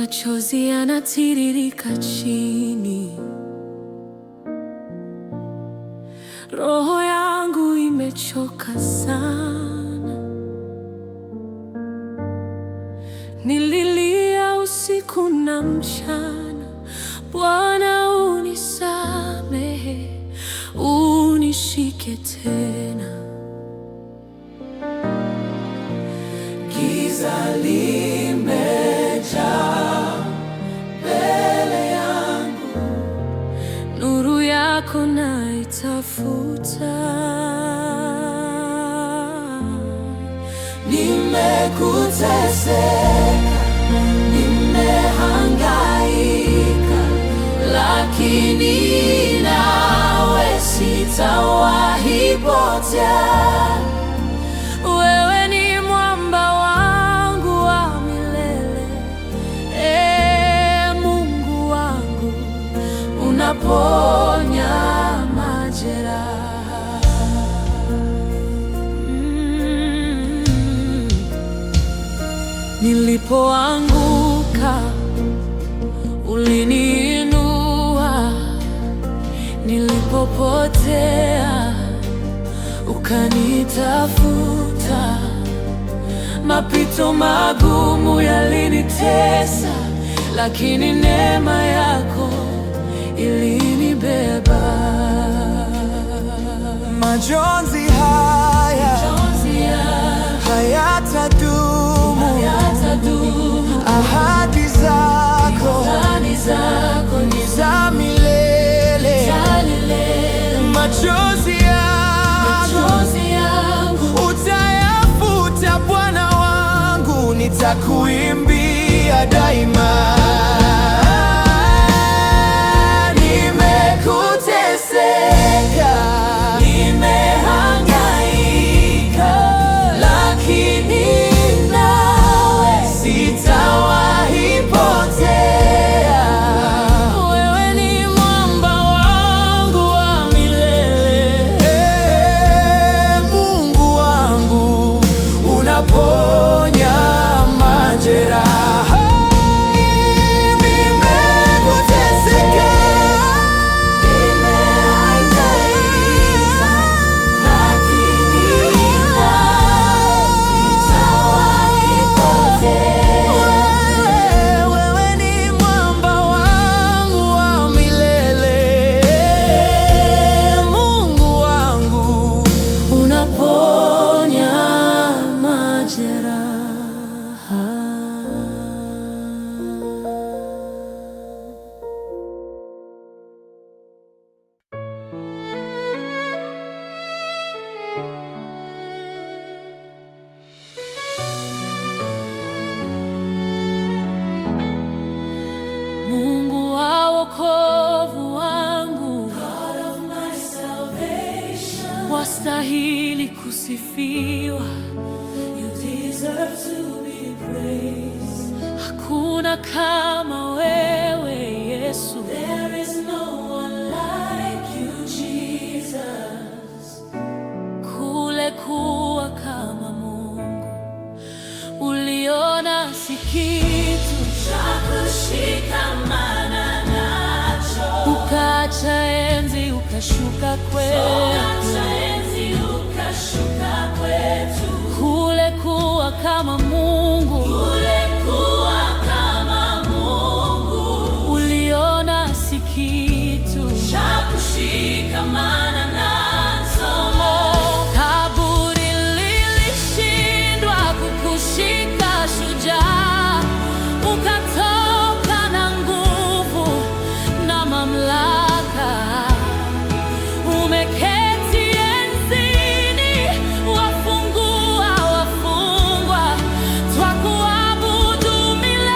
machozi yanatiririka chini, roho yangu imechoka sana. Nililia usiku na mchana, Bwana unisamehe, unishike tena. Giza limejaa mbele yangu, nuru yako naitafuta. Nimekuteseka, nimehangaika, lakini nawe sitawahi potea. Wewe ni mwamba wangu wa milele, Mungu wangu, unaponya majeraha. Nilipoanguka uliniinua, nilipopotea ukanitafuta. Mapito magumu yalinitesa, lakini neema yako ilinibeba. Majonzi haya hayatadumu, ahadi zako ni za milele. Machozi yangu utayafuta, Bwana wangu, nitakuimbia daima. Nimekuteseka, nimehangaika, lakini nawe sitawahi potea. Wewe ni mwamba wangu wa milele, Mungu wangu, unaponya majeraha. Nimekuteseka, Mungu wa wokovu wangu, wastahili kusifiwa. You deserve to be praised. Hakuna kama wewe Yesu. There is no one like you Jesus. Kule kuwa kama Mungu, uliona si kitu cha kushikamana nacho, ukaacha enzi ukashuka kwetu. Kule kuwa kama Mungu, uliona si kitu cha kushikamana nacho. Kaburi lilishindwa kukushika, shujaa, ukatoka na nguvu na mamlaka. Umeketi enzini, wafungua wafungwa, twakuabudu milele.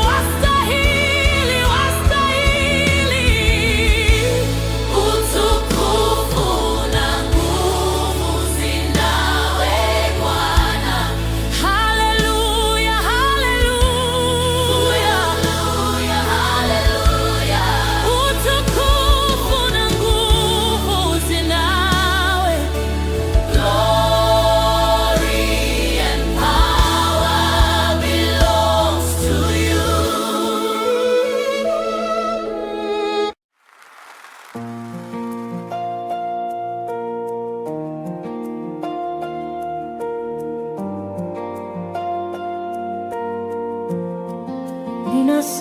Wastahili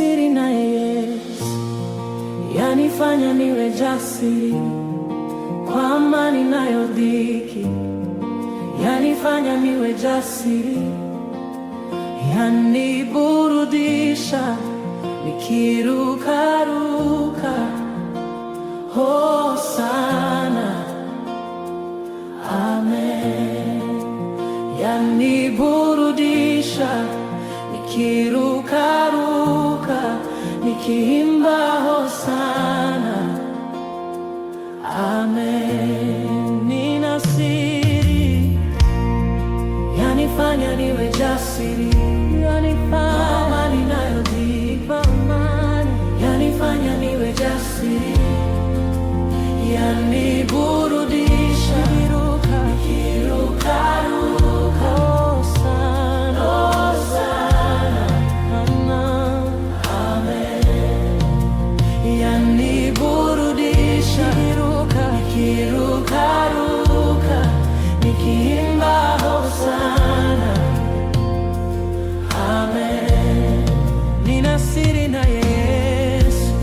siri naye Yesu, yanifanya niwe jasiri kwa amani nayo dhiki, yanifanya niwe jasiri, yaniburudisha nikirukaruka. Hosana, amen. Yaniburudisha nikirukaruka, nikiimba hosana, amen. Nina siri yanifanya niwe jasiri, yanifanya amani nayo dhiki, yanifanya niwe jasiri, yaniburudisha nikirukaruka. Hosana, hosana, amen. Yaniburudisha nikirukaruka, nikiimba hosana, amen. Nina siri na Yesu,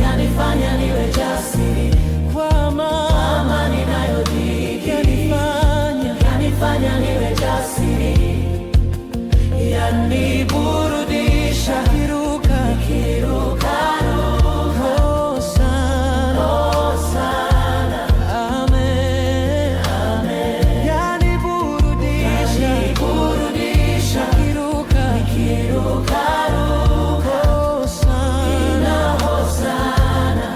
yanifanya niwe jasiri kwa amani nayo dhiki, yanifanya niwe jasiri, yaniburudisha nikirukaruka. Hosana, hosana, amen, amen. Yaniburudisha nikirukaruka. Hosana, hosana,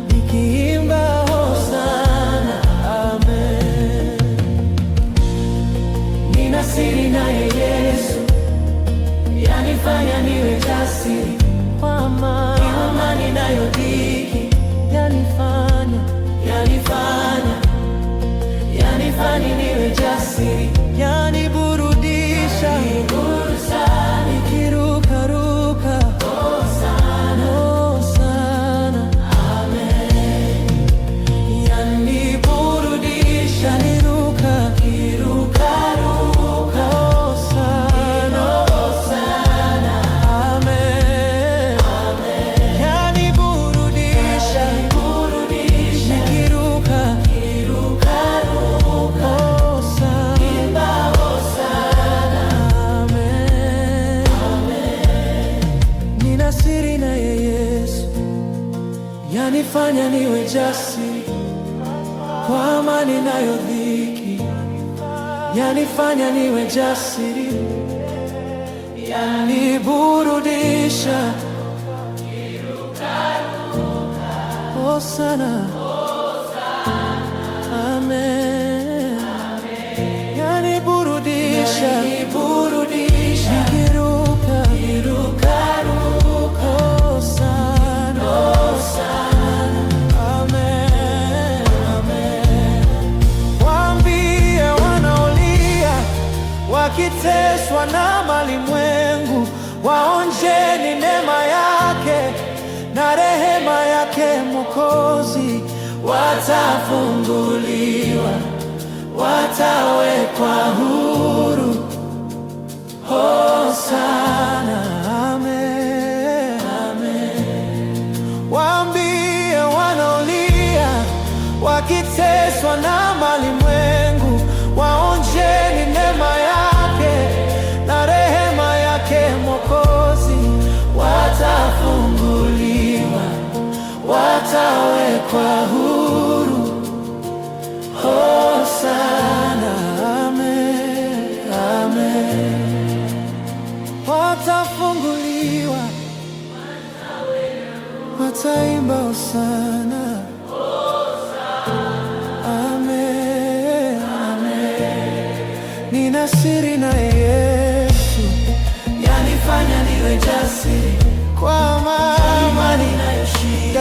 nikiimba hosana, amen. Nina siri naye Yesu, yanifanya niwe jasiri kwa amani nayo dhiki, yanifanya niwe jasiri, yaniburudisha nikirukaruka. Hosana, hosana, amen. Yaniburudisha nikirukaruka. Hosana, hosana, amen, amen. Yaniburudisha nikirukaruka. Hosana, amen, amen. Nina siri naye Yesu, yanifanya niwe jasiri kwa amani nayo dhiki, yanifanya niwe jasiri, yaniburudisha. Hosana, amen. Yaniburudisha nikirukaruka. Hosana, amen, amen. Waambie wanaolia wakiteswa na malimwengu, waonjeni neema yake na rehema yake Mwokozi. Watafunguliwa, watawekwa huru. Hosana, amen, amen. Waambie wanaolia wakiteswa na malimwengu, waonjeni neema yake na rehema yake Mwokozi. Watafunguliwa, watawekwa huru. Hosana, amen, amen. Watafunguliwa, wataimba hosana, amen, amen. Nina siri na Yesu, yanifanya niwe jasiri kwa amani inayoshinda,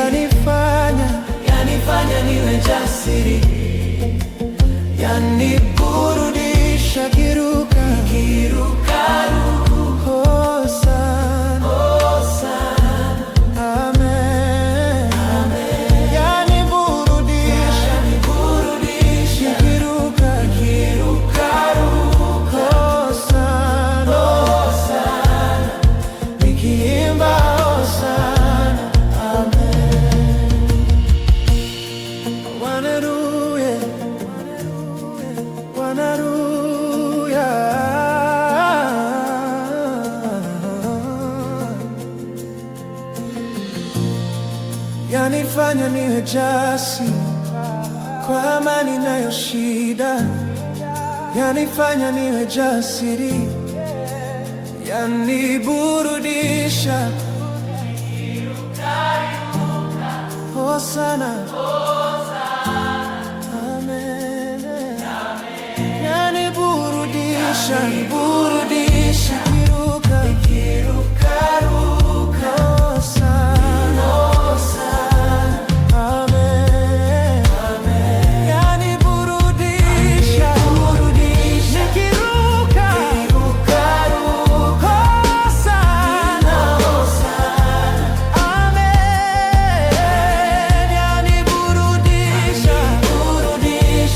yanifanya niwe jasiri, yaniburudisha nikirukaruka. Hosana, hosana, amen, amen. Yaniburudisha nikirukaruka. Hosana, hosana, nikiimba yanifanya niwe jasiri kwa amani nayo shida, yanifanya niwe jasiri, yaniburudisha. Hosana, amen. Yaniburudisha, burudisha, nikiruka, Hosana, amen. Yaniburudisha, nikiruka, Hosana, amen. Yaniburudisha,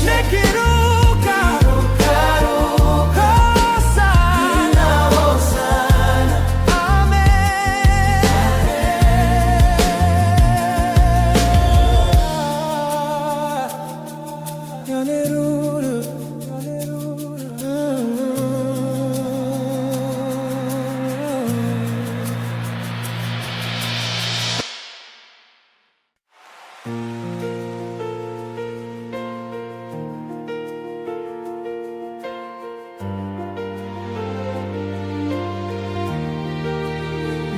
nikiruka,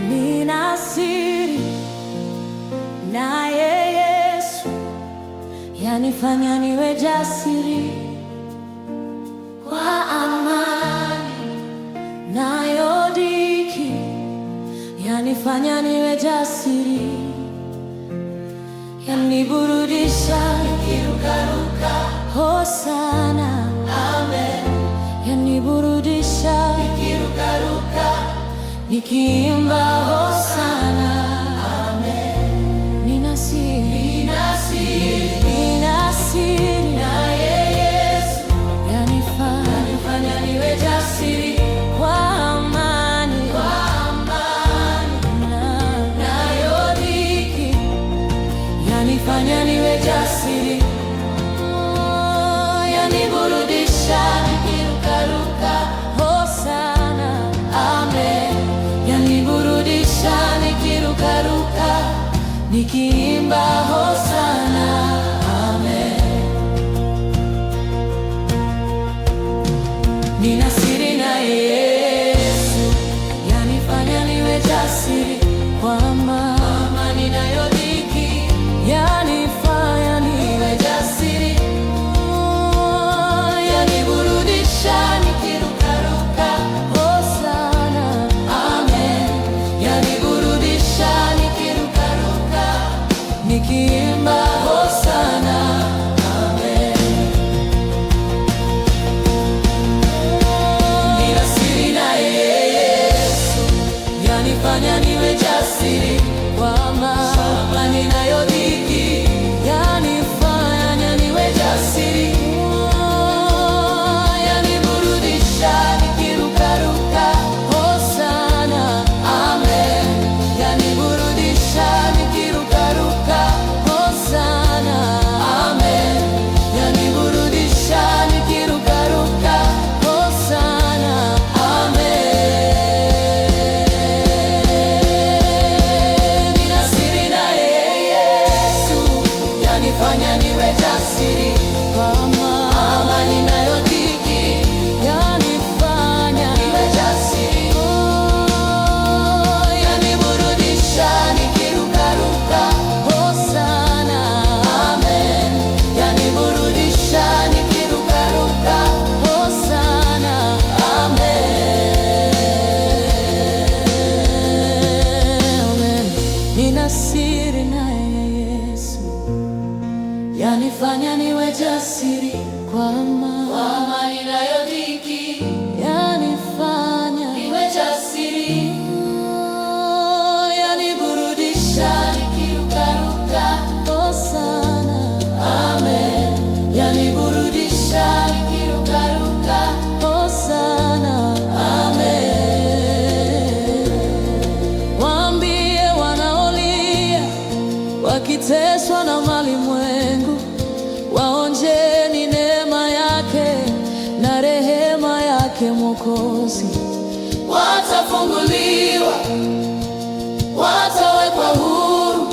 Nina siri naye Yesu, yanifanya niwe jasiri kwa amani nayo dhiki, yanifanya niwe jasiri, yaniburudisha, nikirukaruka, Hosana, amen. Yaniburudisha, nikirukaruka, nikiimba Hosana, amen. Nina siri naye Yesu, yanifanya niwe jasiri kwa amani nayo dhiki, yanifanya niwe jasiri, yaniburudisha, nikirukaruka, Hosana, amen. Yaniburudisha, nikirukaruka, nikiimba Hosana, amen. Nina siri naye Yesu, yanifanya niwe jasiri kwa amani nayo dhiki, yanifanya niwe jasiri, yaniburudisha, nikirukaruka, Hosana, amen. Yaniburudisha, nikirukaruka, nikiimba Hosana, amen. Nina siri naye Yesu, yanifanya niwe jasiri kwa amani nayo dhiki, yanifanya niwe jasiri, yaniburudisha, nikirukaruka, Hosana, amen. Yaniburudisha, nikirukaruka, Hosana, amen. Yaniburudisha, nikirukaruka, Hosana, amen. Nina siri naye Yesu, yanifanya niwe jasiri kwa amani nayo dhiki, yanifanya niwe jasiri, yaniburudisha, nikirukaruka, Hosana, amen. Yaniburudisha, nikirukaruka, Hosana, amen. Nina siri naye Yesu, yanifanya niwe jasiri kwa amani nayo dhiki, yanifanya niwe jasiri, yaniburudisha, nikirukaruka, Hosana, amen. Yaniburudisha, nikirukaruka, Hosana, amen. Waambie wanaolia wakiteswa na malimwengu, waonjeni neema yake na rehema yake Mwokozi. Watafunguliwa, watawekwa huru.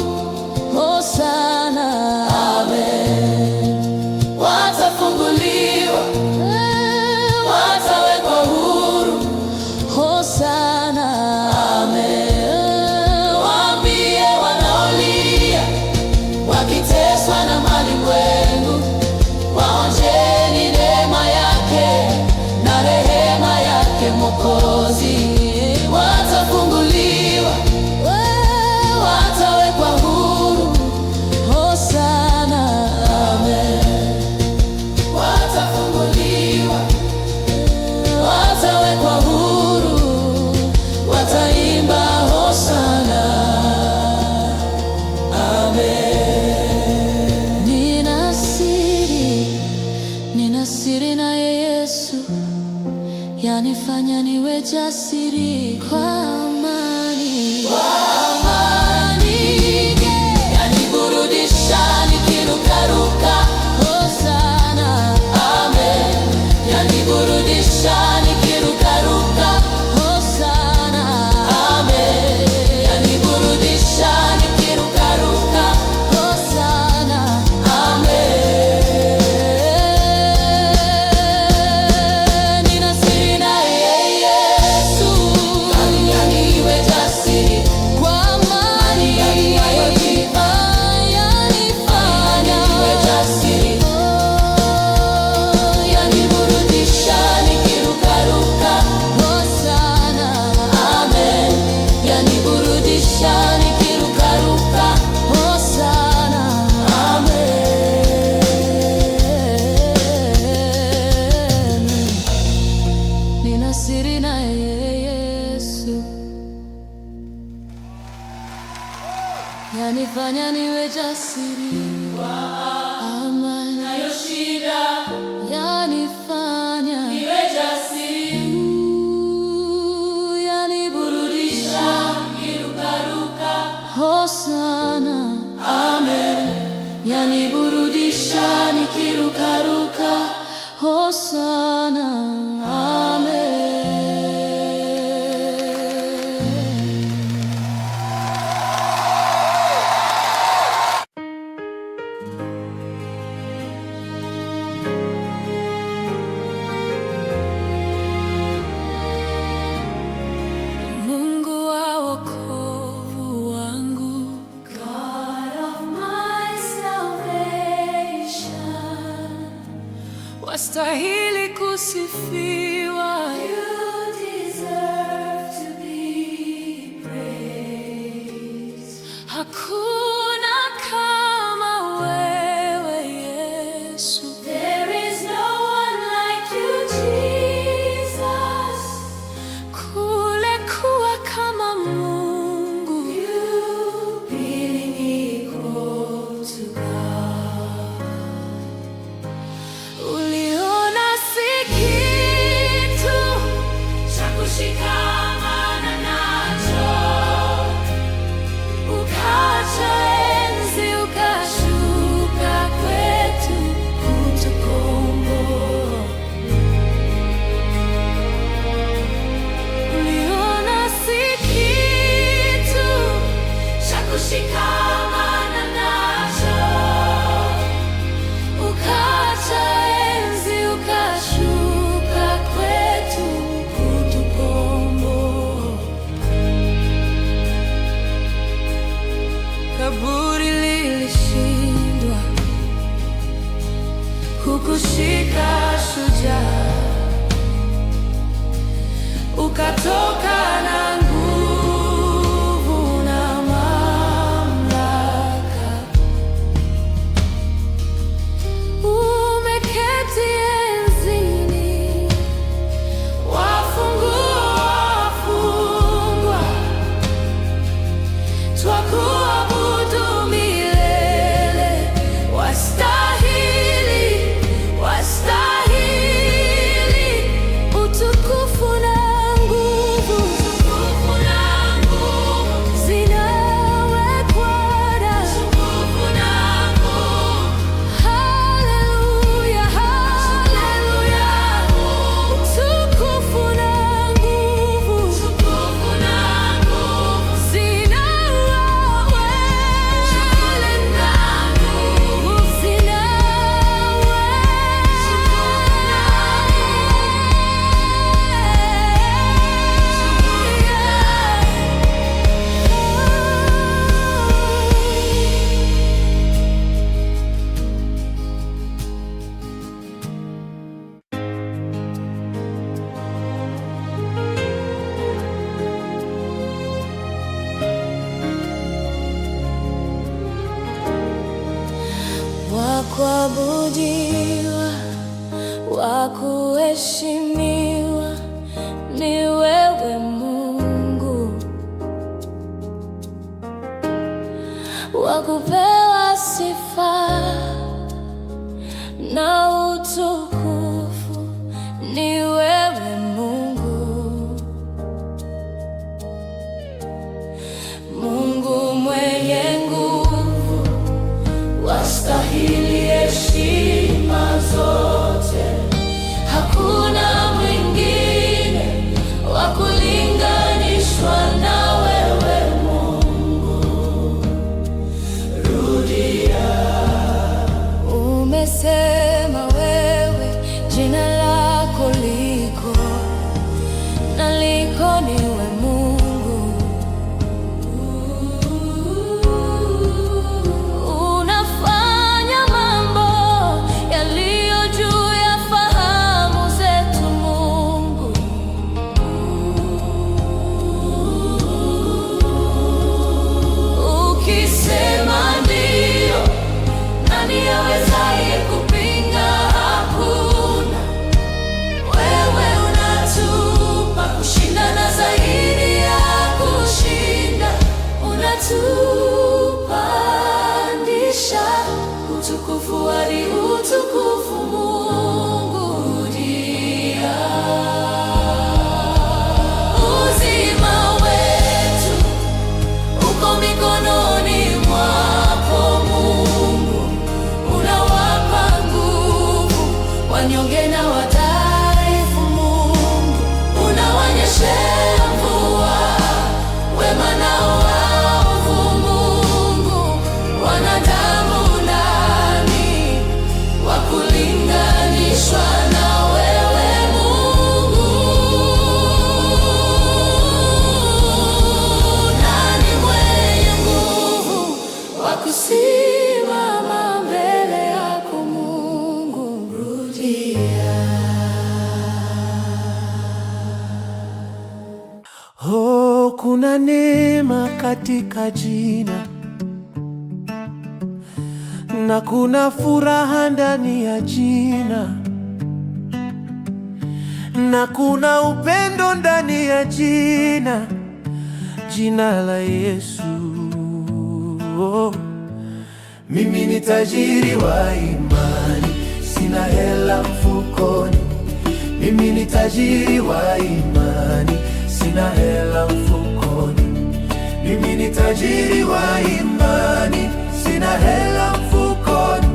yanifanya niwe jasiri. Amani nayo shida yanifanya niwe jasiri. Yaniburudisha nikirukaruka, Hosana. Amen. Yaniburudisha nikirukaruka, Hosana. Amen. Wastahili kusifiwa. You deserve to be praised. Hakuna kama wewe Yesu. There is no one like you, Jesus. Kule kuwa kama Mungu. You being equal to God. Uliona si kitu Cha kushikamana nacho, ukaacha enzi ukashuka kwetu kutukomboa. Uliona si kitu cha kushikamana nacho, ukaacha enzi ukashuka kwetu kutukomboa. Kaburi lilishindwa, hukushika shujaa, ukatoka na nguvu na mamlaka. Umeketi enzini, wafungua wafungwa, twakuabudu milele. Wastahili, wastahili, utukufu na nguvu zinawekwa damu. Haleluya, haleluya, utukufu na nguvu zinawekwa wakuabudiwa, wakuheshimiwa ni wewe Mungu, wakupewa sifa na utukufu ni wewe Mungu. Mungu mwenye nguvu, wastahili heshima zote. Hakuna mwingine wa kulinganishwa na wewe Mungu. Rudia, umesema Kuna neema katika jina, na kuna furaha ndani ya jina, na kuna upendo ndani ya jina, jina la Yesu. Oh. Mimi ni tajiri wa imani, sina hela mfukoni. Mimi ni tajiri wa imani, sina hela mfukoni. Mimi ni tajiri wa imani, sina hela mfukoni.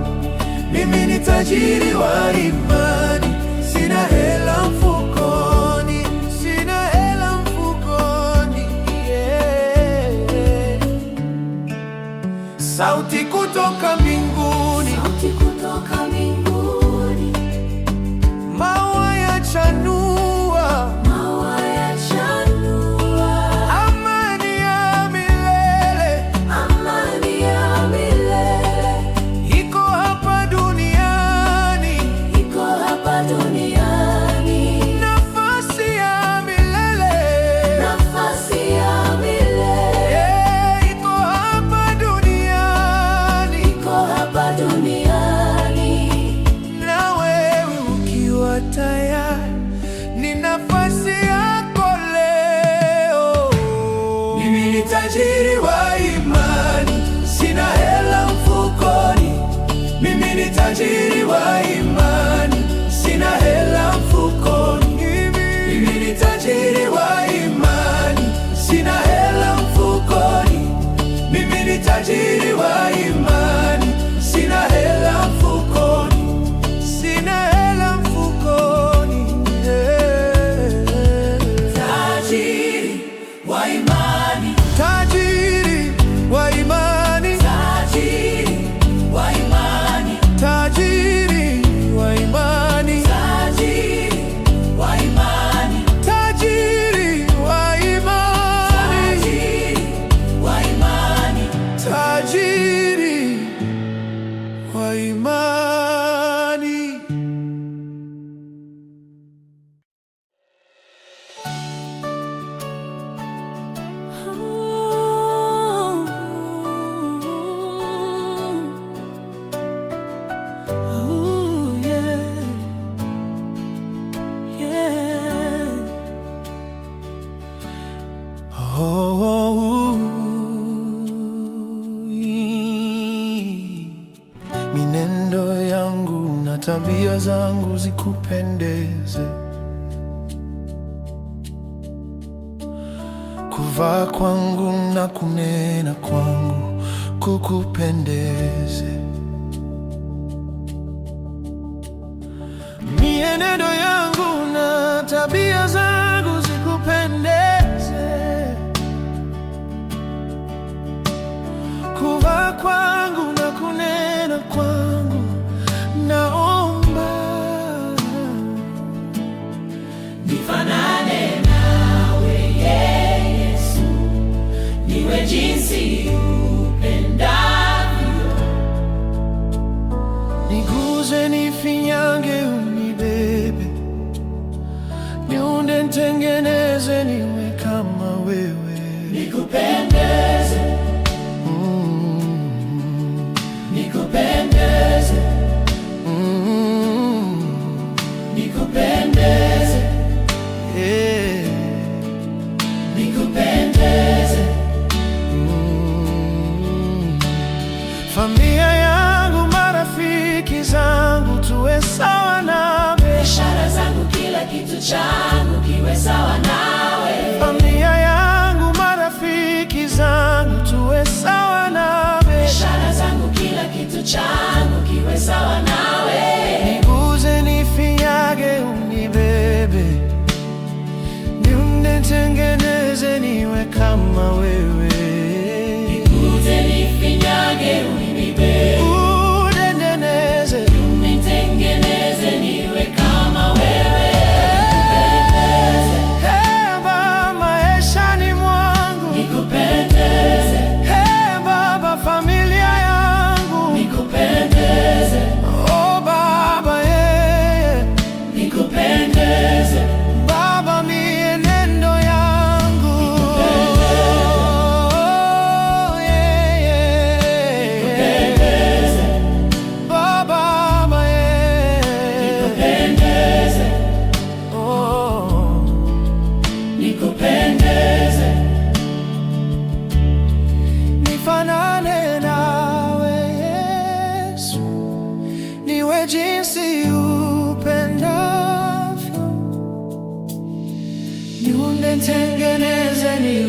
Mimi ni tajiri wa imani, sina hela mfukoni. Sina hela mfukoni, yeah. Sauti kutoka mbinguni, sauti kutoka mbinguni, maua yachanua, maua yachanua, amani ya milele, amani ya milele, iko hapa duniani, iko hapa duniani, nafasi ya milele, nafasi ya milele, yeah, iko hapa duniani, iko hapa duniani. na wewe ukiwa tayari, ni nafasi yako leo. Mimi ni tajiri wa imani, sina hela mfukoni. Mimi ni tajiri wa imani, sina hela mfukoni. Mimi ni tajiri wa imani, sina hela mfukoni. Mimi ni tajiri wa imani, sina hela mfukoni. Sina hela mfukoni, yeah. Tajiri wa imani, Tajiri wa imani, tajiri wa imani, tajiri wa imani, tajiri wa imani, tajiri wa imani, tajiri wa imani, tajiri wa imani. Oh, yeah. Yeah. Minendo yangu na tabia zangu zikupendeze, kuvaa kwangu na kunena kwangu kukupendeze. Mienendo yangu na tabia zangu zikupendeze, kuvaa kwangu na kunena kwangu. Naomba Nifanane nawe Yesu, niwe jinsi upendavyo. niguze, nifinyange, unibebe, niunde, nitengeneze, niwe kama wewe. Nikupendeze, nikupendeze, nikupendeze, Yeah. nikupendeze. Familia yangu, marafiki zangu, tuwe sawa nawe. Biashara zangu, kila kitu changu kiwe sawa nawe. Familia yangu, marafiki zangu, tuwe sawa nawe. Biashara zangu, kila kitu changu kiwe sawa nawe. Niguze, nifinyage, unibebe, niunde, nitengeneze, niwe kama wewe. Nikuze, nifinyage, unibebe, Uneneneze, nitengeneze, niwe kama wewe. Nikupendeze,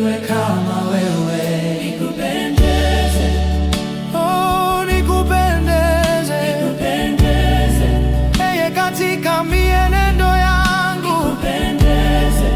niwe kama wewe, nikupendeze, oh, nikupendeze, nikupendeze, yeye katika mienendo yangu, nikupendeze,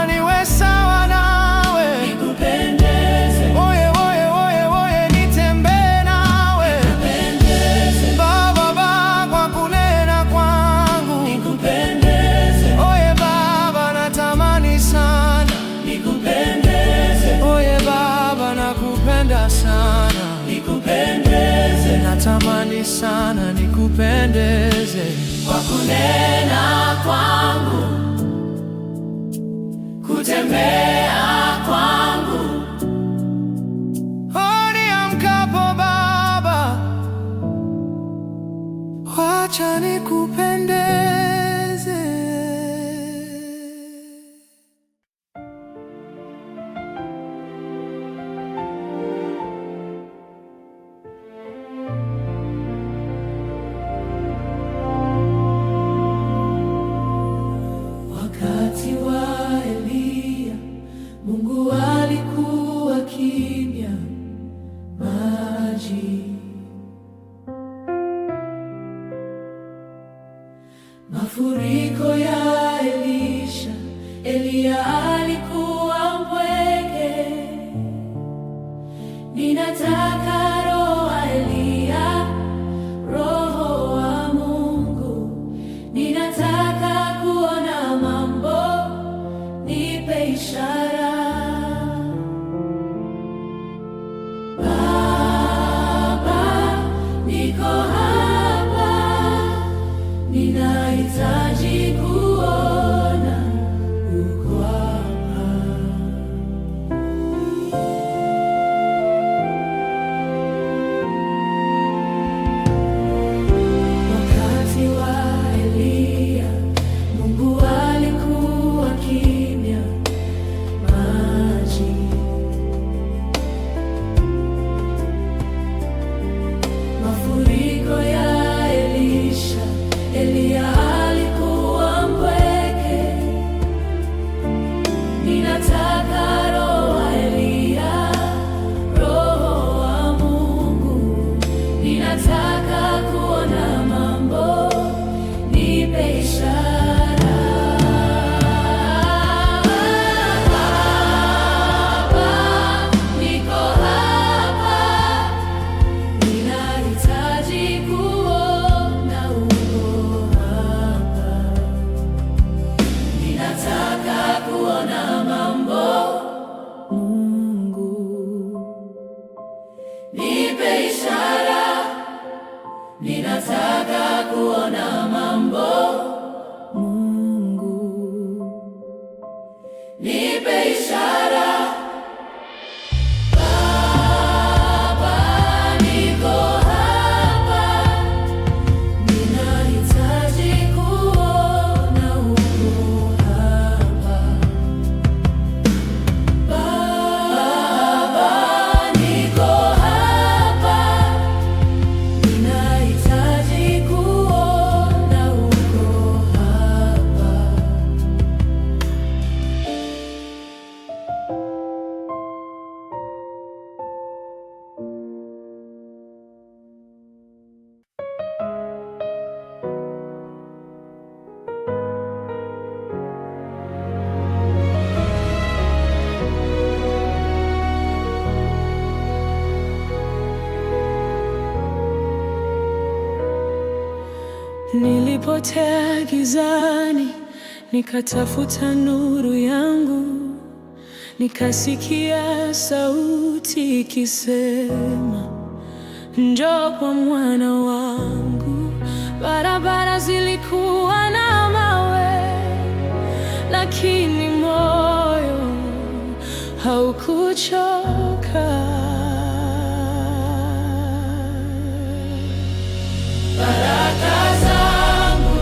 niwe sawa nawe, nikupendeze, oye oye oye oye, nitembee nawe, nikupendeze, Baba Baba, kwa kunena kwangu, nikupendeze, oye Baba, natamani sana, nikupendeze, oye Baba, nakupenda sana, nikupendeze, natamani sana nikupendeze, kwa kunena kwangu, kutembea kwangu, niamkapo Baba, wacha nikupendeze. wakati wa Eliya Mungu alikuwa kimya, maji, mafuriko ya Elisha, Eliya alikuwa mpweke. Ninataka roho wa Eliya, roho wa Mungu, ninataka kuona mambo, nipe ishara. Baba, niko hapa, ninahitaji kuona uko hapa. Wakati wa Eliya Mungu alikuwa kimya, maji, mafuriko ya Elisha, Eliya alikuwa mpweke. Ninataka roho wa Eliya, roho wa Mungu, ninataka kuona mambo, nipe ishara. Baba, niko hapa, ninahitaji kuona uko hapa, ninataka kuona mambo, Mungu, nipe ishara, ninataka kuona mambo, Mungu, nipe ishara. Baba, niko hapa, ninahitaji kuona uko hapa. Baba, niko hapa, ninahitaji kuona uko hapa. Nilipotea gizani, nikatafuta nuru yangu, nikasikia sauti ikisema, njoo kwa mwana wangu. Barabara zilikuwa na mawe, lakini moyo haukuchoka. Baraka zangu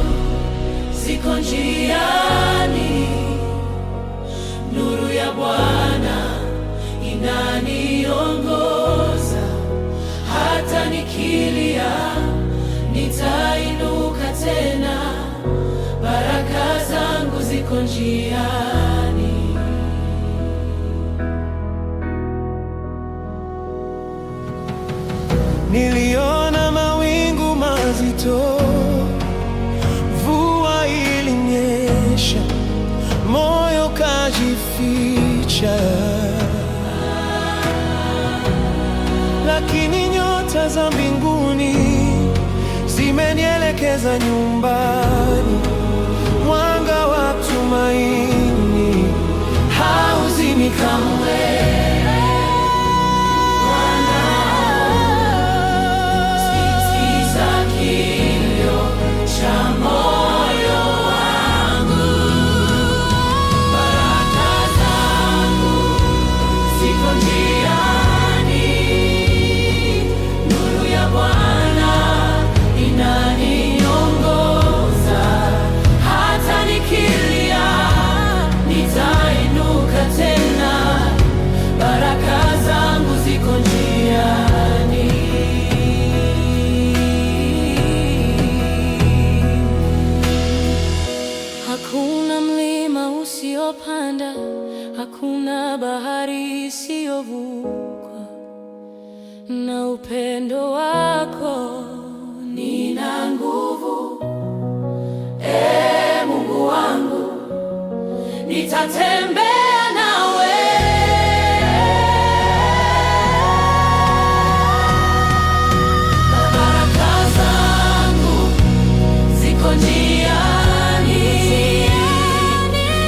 ziko njiani, nuru ya Bwana inaniongoza. Hata nikilia nitainuka tena, baraka zangu ziko njiani. lakini nyota za mbinguni zimenielekeza nyumbani. Mwanga wa tumaini hauzimi kamwe. Hakuna mlima usiopanda, hakuna bahari isiyovukwa, na upendo wako nina nguvu. Mungu wangu, nitatembea nawe. Baraka zangu ziko njiani.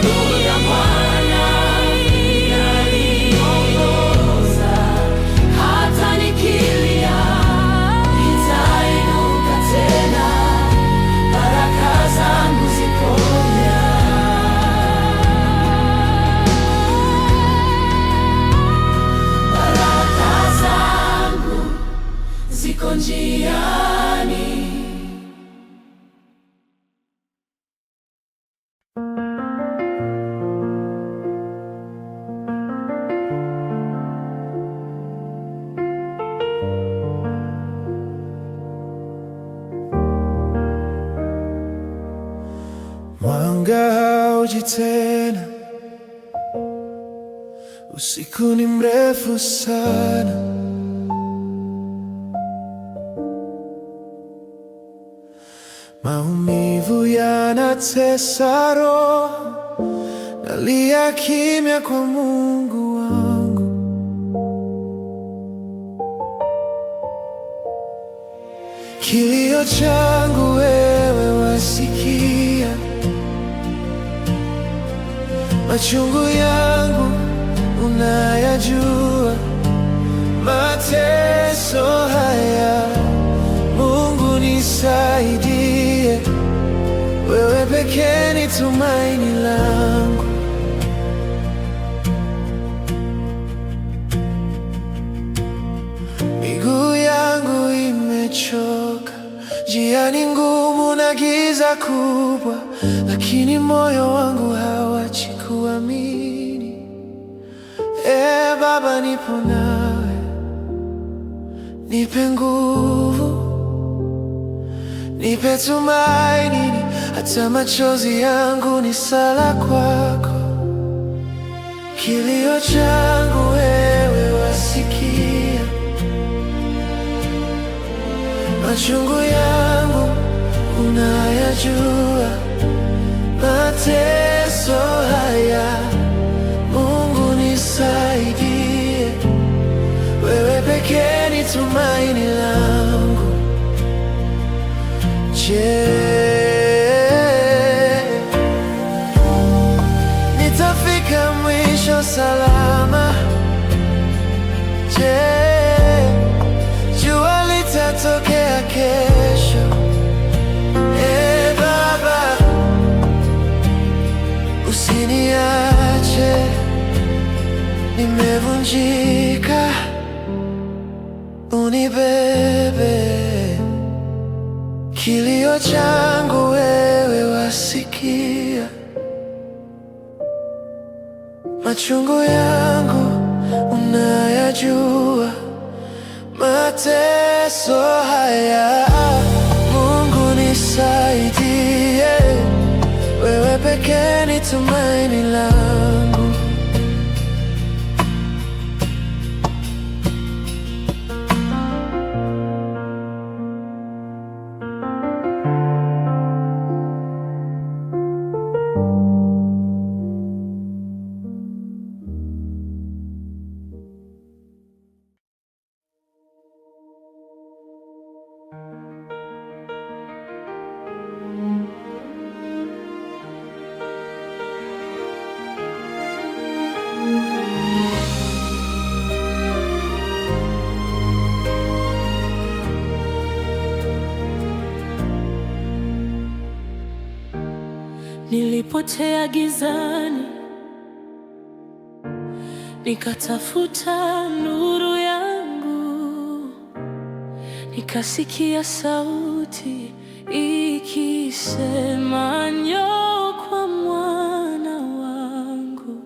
Nuru ya Bwana inaniongoza. Hata nikilia nitainuka tena. Baraka zangu ziponya. Baraka zangu ziko njiani. Mwanga hauji tena, usiku ni mrefu sana. Maumivu yanatesa roho, nalia kimya kwa Mungu wangu. Kilio changu wewe wasikia, machungu yangu unayajua. Mateso haya Mungu nisaidie, wewe pekee ni tumaini langu. Miguu yangu imechoka, njia ni ngumu na giza kubwa, lakini moyo wangu hawachi kuamini. Baba, nipo nawe, nipe nguvu, nipe tumaini, hata machozi yangu ni sala kwako. Kilio changu wewe wasikia, machungu yangu unayajua. Mateso haya Mungu nisaidie, wewe pekee ni tumaini langu. Je, nitafika mwisho salama? Je, jua litatokea kesho? Baba, usiniache, nimevunjika, unibebe. Kilio changu wewe wasikia, machungu yangu unayajua. Mateso haya Mungu nisaidie, wewe pekee ni tumaini langu. nilipotea gizani, nikatafuta nuru yangu, nikasikia sauti ikisema, njoo kwa mwana wangu.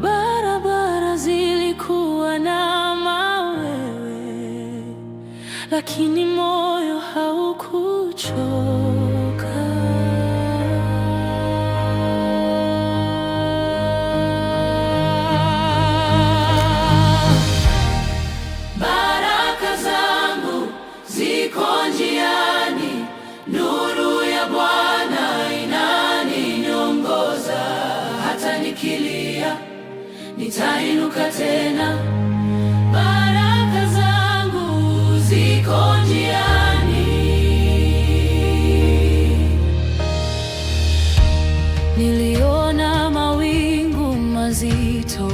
Barabara zilikuwa na mawewe, lakini moyo haukuchoka. Baraka zangu ziko njiani, nuru ya Bwana inaniongoza. Hata nikilia nitainuka tena. Baraka zangu ziko njiani. Niliona mawingu mazito,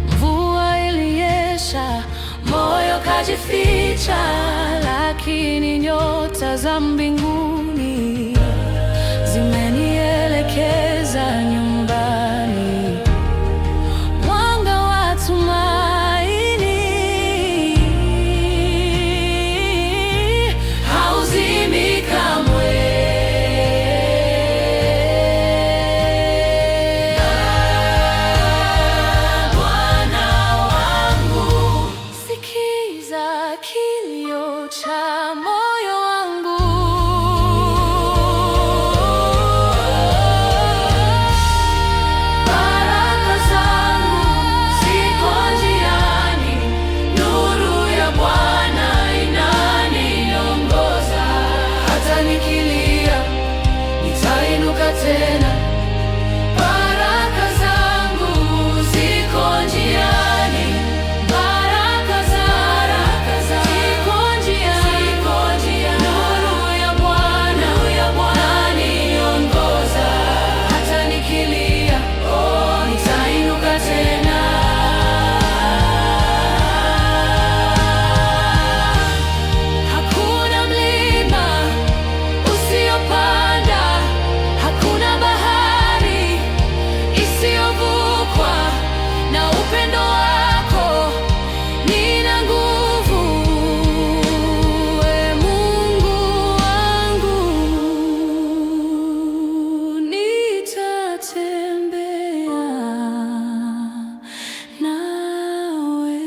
mvua ilinyesha, moyo kajificha, lakini nyota za mbinguni zimenielekeza nyumbani. Mwanga wa tumaini hauzimi kamwe. Bwana wangu, Sikiza kilio cha moyo wangu. baraka zangu ziko njiani, nuru ya Bwana inaniongoza. Hata nikilia nitainuka tena. Baraka zangu ziko njiani, baraka ziko njiani, nuru ya Bwana inaniongoza. Hata nikilia nitainuka tena. Hakuna mlima usiopanda, hakuna bahari isiyovukwa. Na upendo wako nina nguvu, we Mungu wangu. Nitatembea nawe.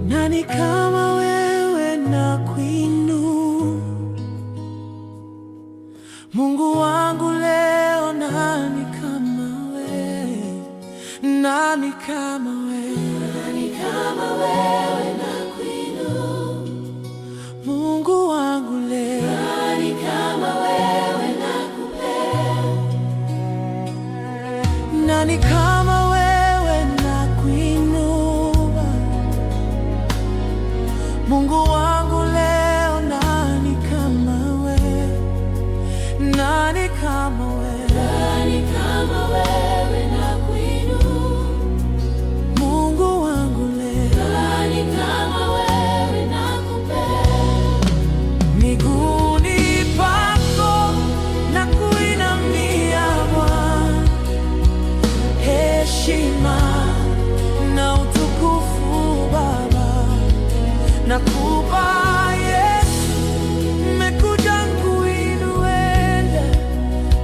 Nani kama wewe na kuinua, Mungu wangu leo? Nani kama wewe? Nani kama wewe? Nani kama wewe na kuinua, Mungu wangu leo. nani kama wewe na kupenda, Nani kama wewe na kuinua, Mungu wangu leo? Nani kama wewe? Nani kama wewe? nani kama wewe na kuinua, Mungu wangu leo. nani kama wewe na kupenda. Miguuni pako na kuinamia Bwana, heshima na utukufu Baba, nakupa Yesu, nimekuja kuinuende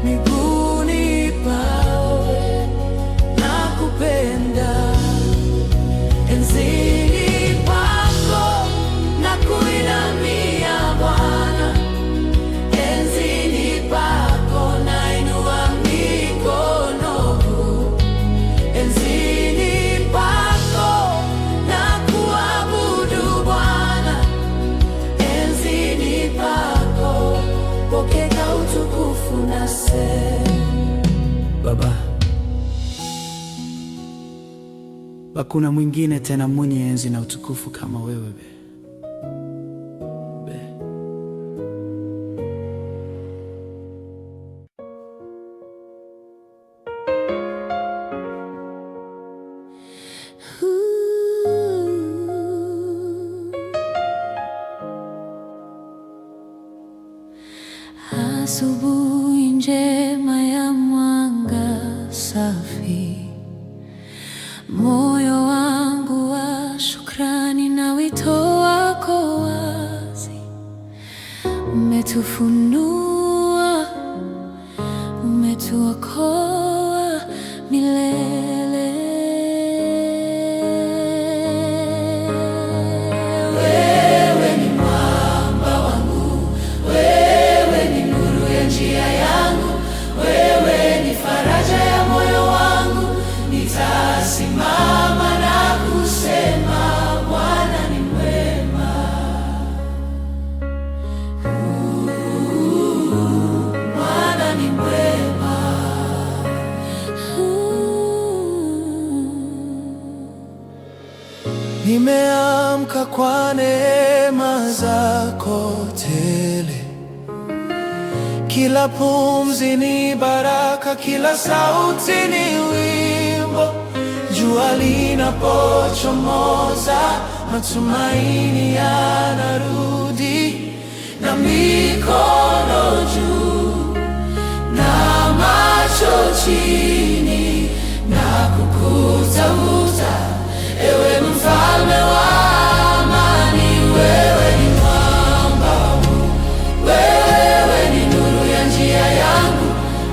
miguuni pako, nakupenda. Enzini pako na kuinamia Bwana, enzini pako nainua mikono, enzini pako na kuabudu Bwana, Hakuna mwingine tena mwenye enzi na utukufu kama wewe be. Asubuhi njema ya mwanga safi, moyo wangu wa shukrani na wito wako wazi. Umetufunua, umetuokoa milele. Wewe ni mwamba wangu, wewe ni nuru ya njia yangu, wewe ni faraja ya moyo wangu. Nitasimama na kusema Bwana ni mwema. Bwana ni mwema. Nimeamka kwa neema zako tele. Kila pumzi ni baraka, kila sauti ni wimbo. Jua linapochomoza, matumaini yanarudi, na mikono juu na macho chini, na kukutafuta ewe mfalme wa amani. Wewe ni mwamba wangu, wewe ni nuru ya njia yangu,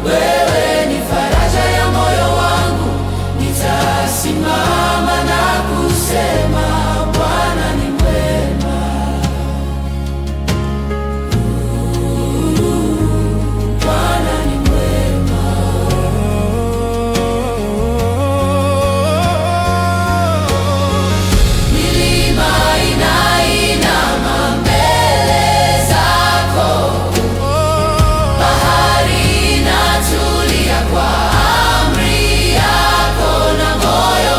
wewe ni faraja ya moyo wangu. Nitasimama na kusema Bwana ni mwema. Bwana ni mwema. Milima inainama mbele zako, bahari inatulia kwa amri yako, na moyo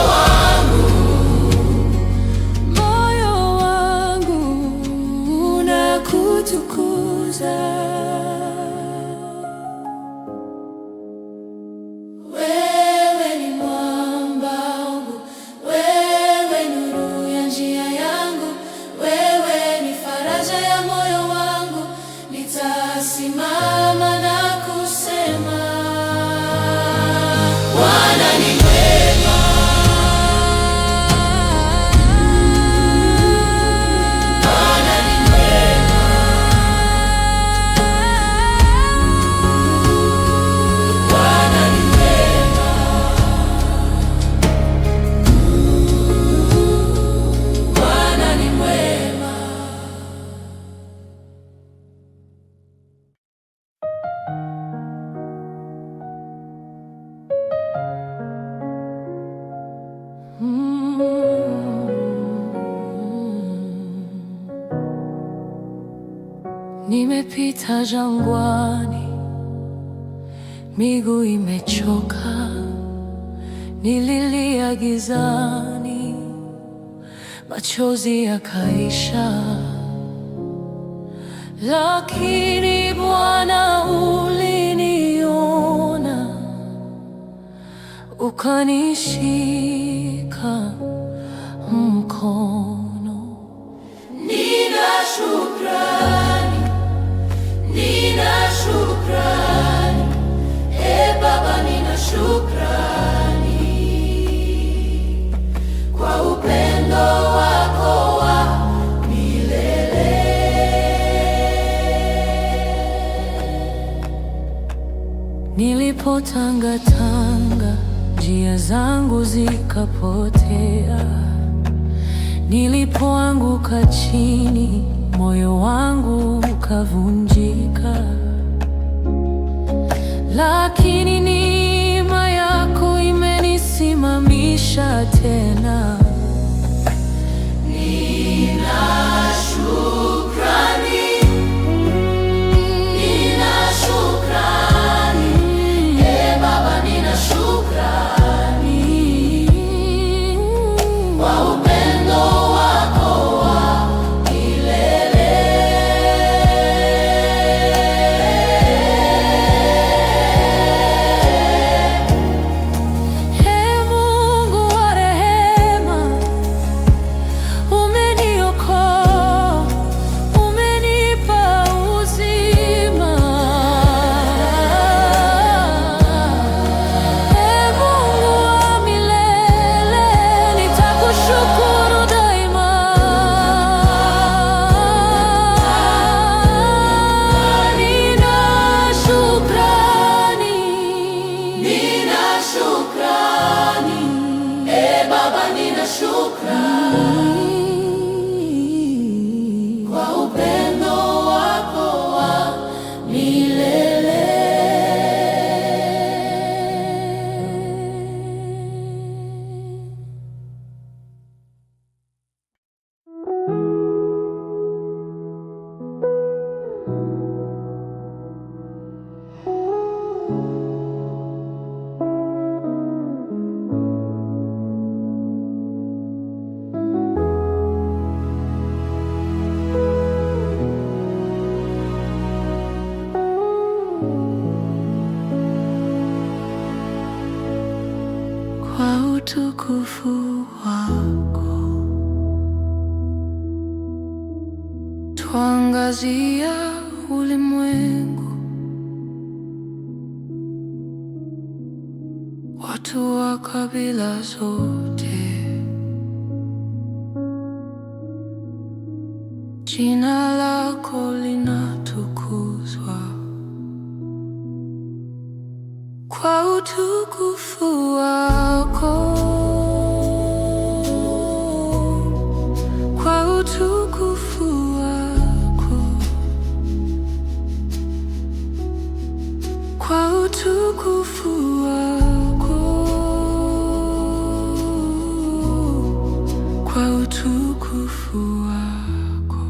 wangu unakutukuza. Wewe ni mwamba wangu, wewe nuru ya njia yangu, wewe ni faraja ya moyo wangu. Nitasimama na kusema Bwana ni mwema. Bwana ni mwema. Bwana ni mwema. Bwana ni mwema. Nimepita jangwani, miguu imechoka, nililia gizani, machozi yakaisha. Lakini Bwana uliniona, ukanishika mkono. Nina shukrani, nina shukrani, e Baba, nina shukrani kwa upendo wako wa milele. Nilipotangatanga, njia zangu zikapotea. Nilipoanguka chini, moyo wangu ukavunjika. Lakini neema yako imenisimamisha tena. Nina shukrani, nina shukrani, e Baba, nina shukrani shukrani kwa upendo wako wa milele. Kwa utukufu wako tuangazia ulimwengu, watu wa kabila zote. Jina lako linatukuzwa kwa utukufu wako, kwa utukufu wako, kwa utukufu wako, kwa utukufu wako.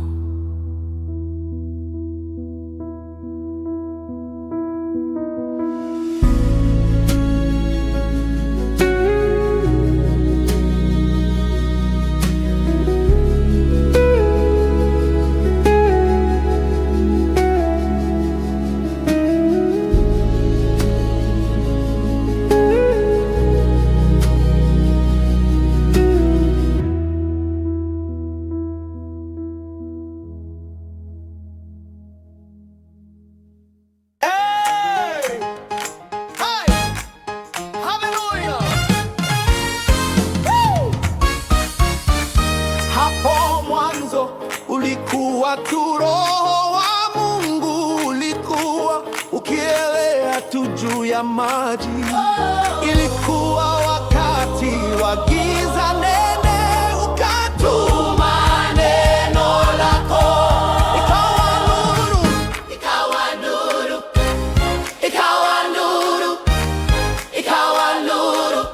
Ulikuwa tu Roho wa Mungu, ulikuwa ukielea tu juu ya maji. Ilikuwa wakati wa giza nene, ukatuma neno lako, ikawa nuru, ikawa nuru, ikawa nuru, ikawa nuru.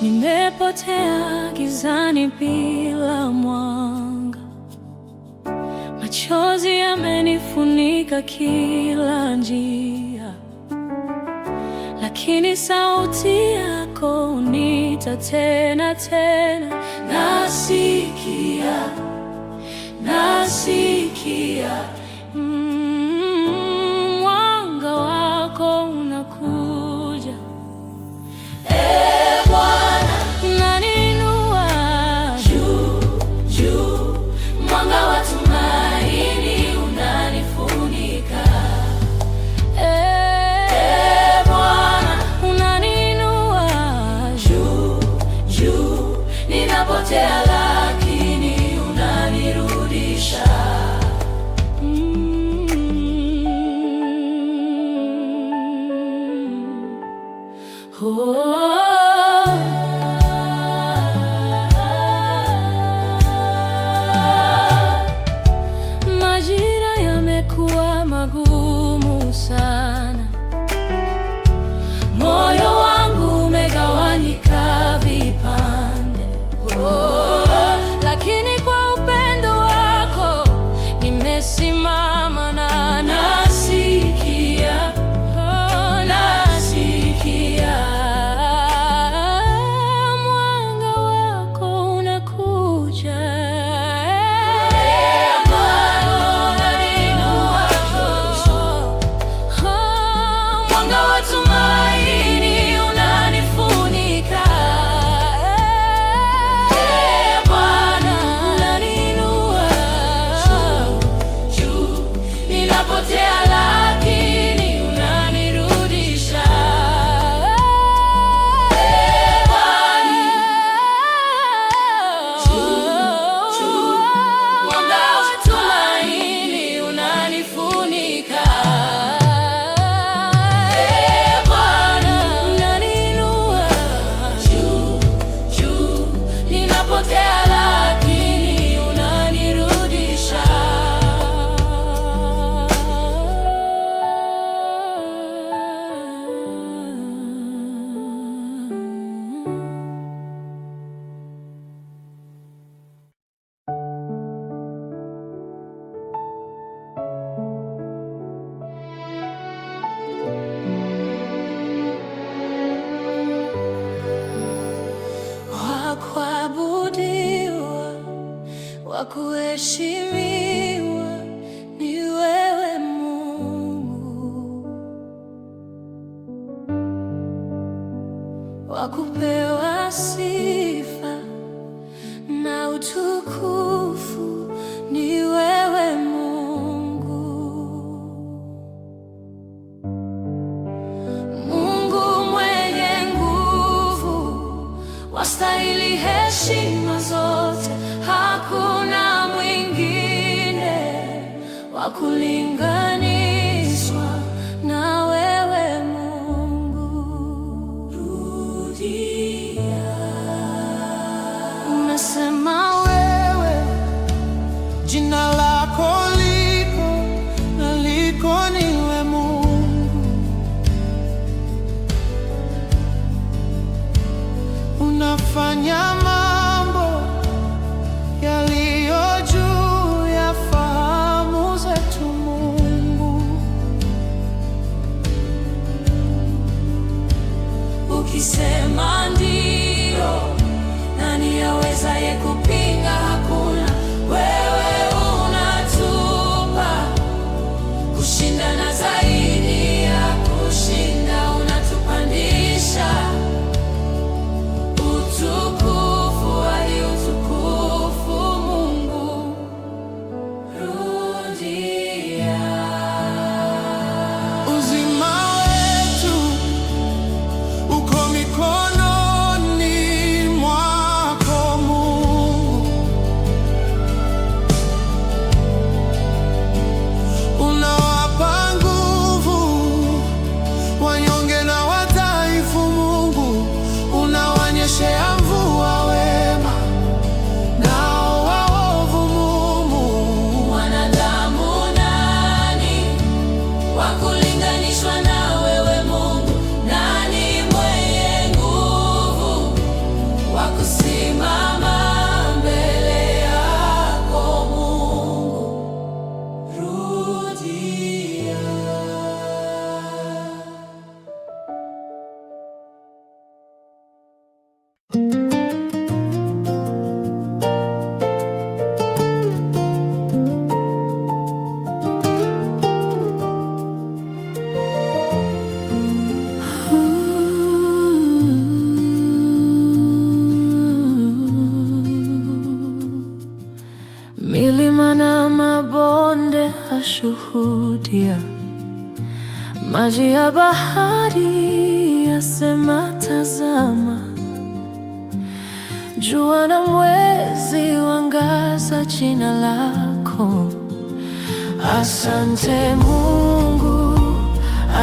Nimepotea gizani bila mwanga, machozi yamenifunika kila njia, lakini sauti yako uniita tena tena. Nasikia, nasikia, mwanga wako unakuja. yalikuwa magumu sana. Moyo wangu umegawanyika vipande, lakini kwa upendo wako nimesimama na nasikia, nasikia mwanga wako unakuja. Mwanga wa tumaini unanifunika. Bwana, unaniinua juu. Ninapotea lakini unanirudisha. Mwanga wa tumaini unanifunika. Ninapotea lakini unanirudisha. Wa kuabudiwa, wa kuheshimiwa ni wewe Mungu, wa kupewa sifa na utukufu ni wewe Mungu. Mungu mwenye nguvu, wastahili heshima zote, hakuna mwingine wa kulinganishwa na wewe Mungu. Rudia. Unasema wewe, Jina lako liko na liko niwe Mungu. Unafanya mambo yaliyo juu ya fahamu zetu Mungu. ukisema ndio, nani awezaye kupinga? Hakuna. Wewe unatupa kushinda na zaidi ya kushinda, unatupandisha utukufu hadi utukufu. Mungu, rudia. Uzima wetu uko mikononi mwako Mungu. Unawapa nguvu wanyonge na wadhaifu Mungu. Unawanyeshea mvua wema nao waovu Mungu. Wanadamu nani wa kulinganishwa na wewe Mungu? Nani mwenye nguvu wa kusimama mbele yako Mungu? Rudia. Milima na mabonde hashuhudia, maji ya bahari yasema tazama. Jua na mwezi wangaza jina lako. Asante Mungu,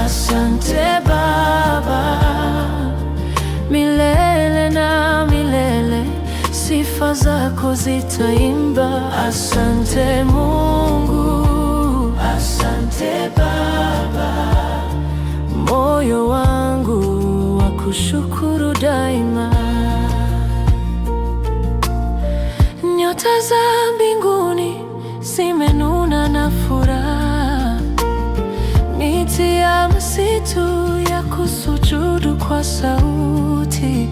asante Baba, milele na milele sifa zako zitaimba. Asante Mungu, asante asante Baba. Moyo wangu wa kushukuru daima. Nyota za mbinguni zimenuna na furaha, miti ya msitu ya kusujudu kwa sauti.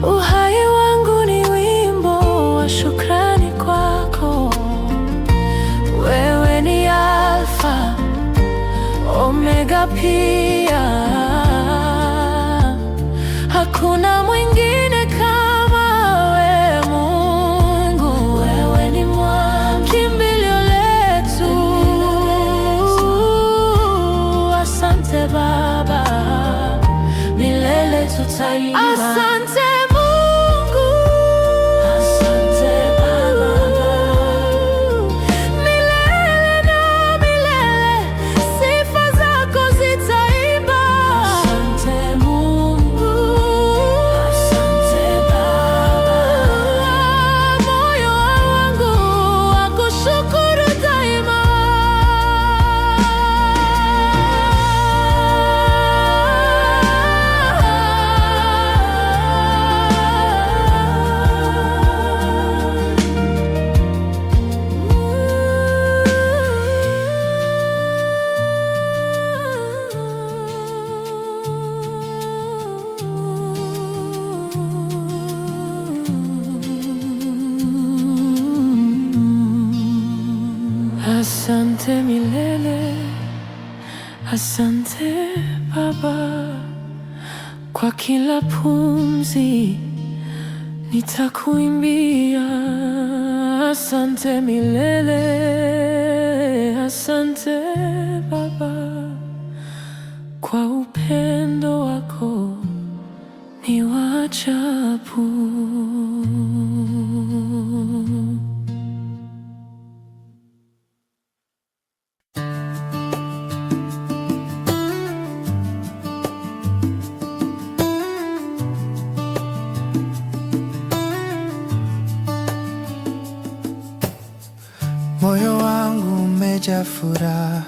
Uhai wangu ni wimbo wa shukrani kwako. Wewe ni Alfa Omega pia, hakuna mwingine kama we Mungu. Wewe ni mwamba, kimbilio letu. Asante Baba, milele tutaimba. Asante Mungu, asante Baba, milele na milele sifa zako zitaimba. Asante Mungu, asante Baba, moyo wangu wakushukuru daima. Asante milele, asante Baba, kwa kila pumzi nitakuimbia. Asante milele, asante Baba, kwa upendo wako ni wa ajabu. Moyo wangu umejaa furaha,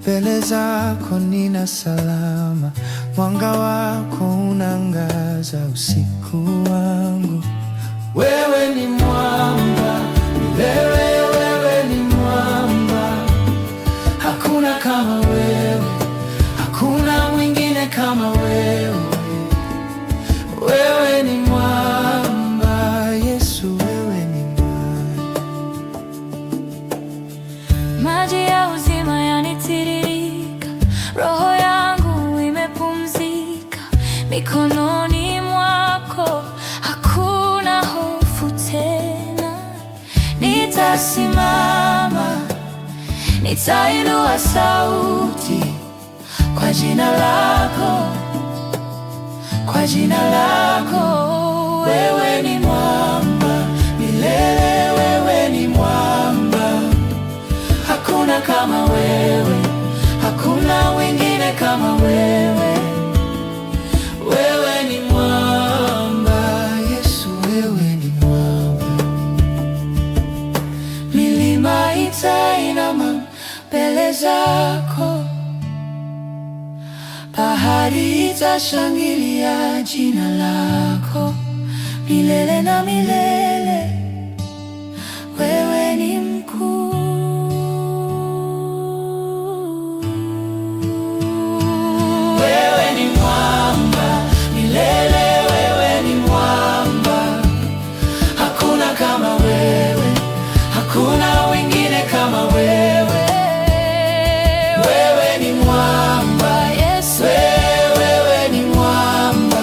mbele zako nina salama. Mwanga wako unaangaza usiku wangu. Wewe ni mwamba, milele wewe ni mwamba. Hakuna kama wewe, hakuna mwingine kama wewe. Wewe ni mwamba, Yesu wewe ni mwamba. Maji ya uzima yanitiririka, roho yangu imepumzika mikononi mwako. Hakuna hofu tena, nitasimama, nitainua sauti kwa jina lako, kwa jina lako. Wewe ni mwamba, milele wewe ni mwamba. Hakuna kama wewe, hakuna wengine kama wewe. Wewe ni mwamba, Yesu wewe ni mwamba. Milima itainama mbele zako, bahari itashangilia jina lako. Milele na milele wewe ni mkuu. Wewe ni mwamba, milele wewe ni mwamba. Hakuna kama wewe, hakuna wengine kama wewe. Wewe ni mwamba, Yesu, wewe ni mwamba.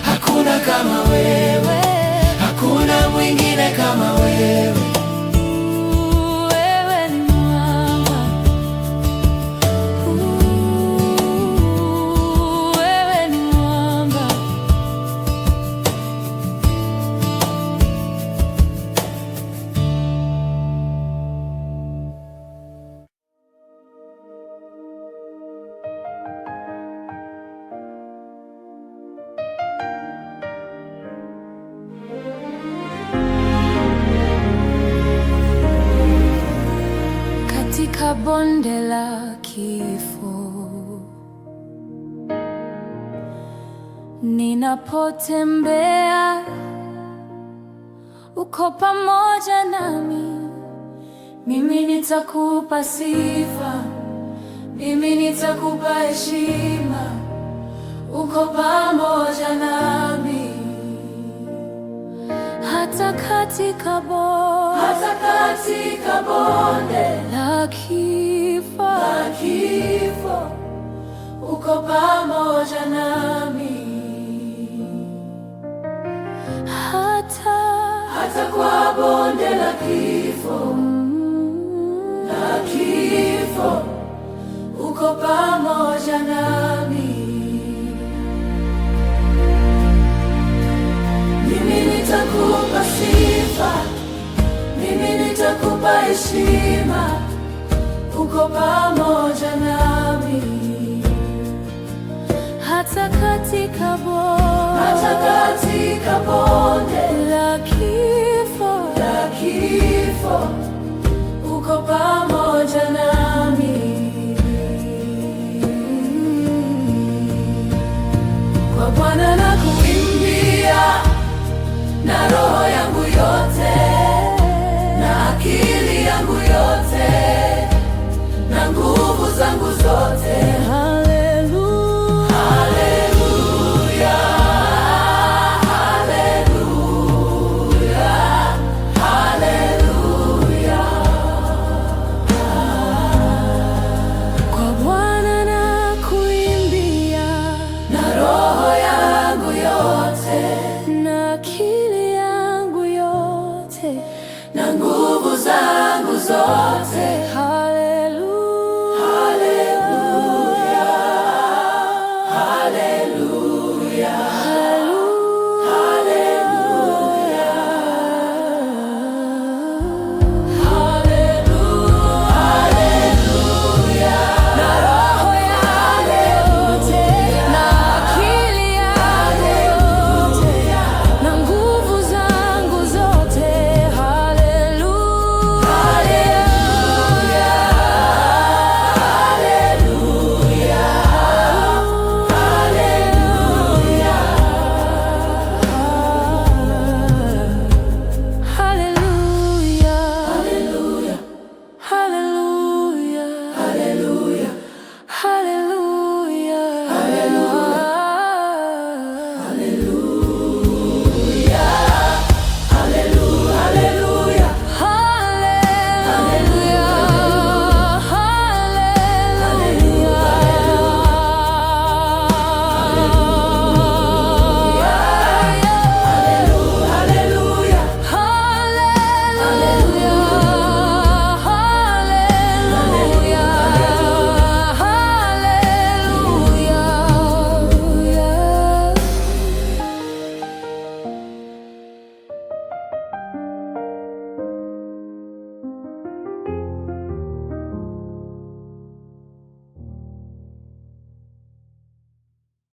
Hakuna kama wewe, hakuna mwingine kama wewe. katika bonde la kifo, ninapotembea uko pamoja nami. Mimi nitakupa sifa, mimi nitakupa heshima, uko pamoja nami. Hata katika bonde la kifo, uko pamoja nami. Hata kwa bonde la kifo, uko pamoja nami. Mimi nitakupa sifa, mimi nitakupa heshima, uko pamoja nami. Hata katika bonde la kifo, uko pamoja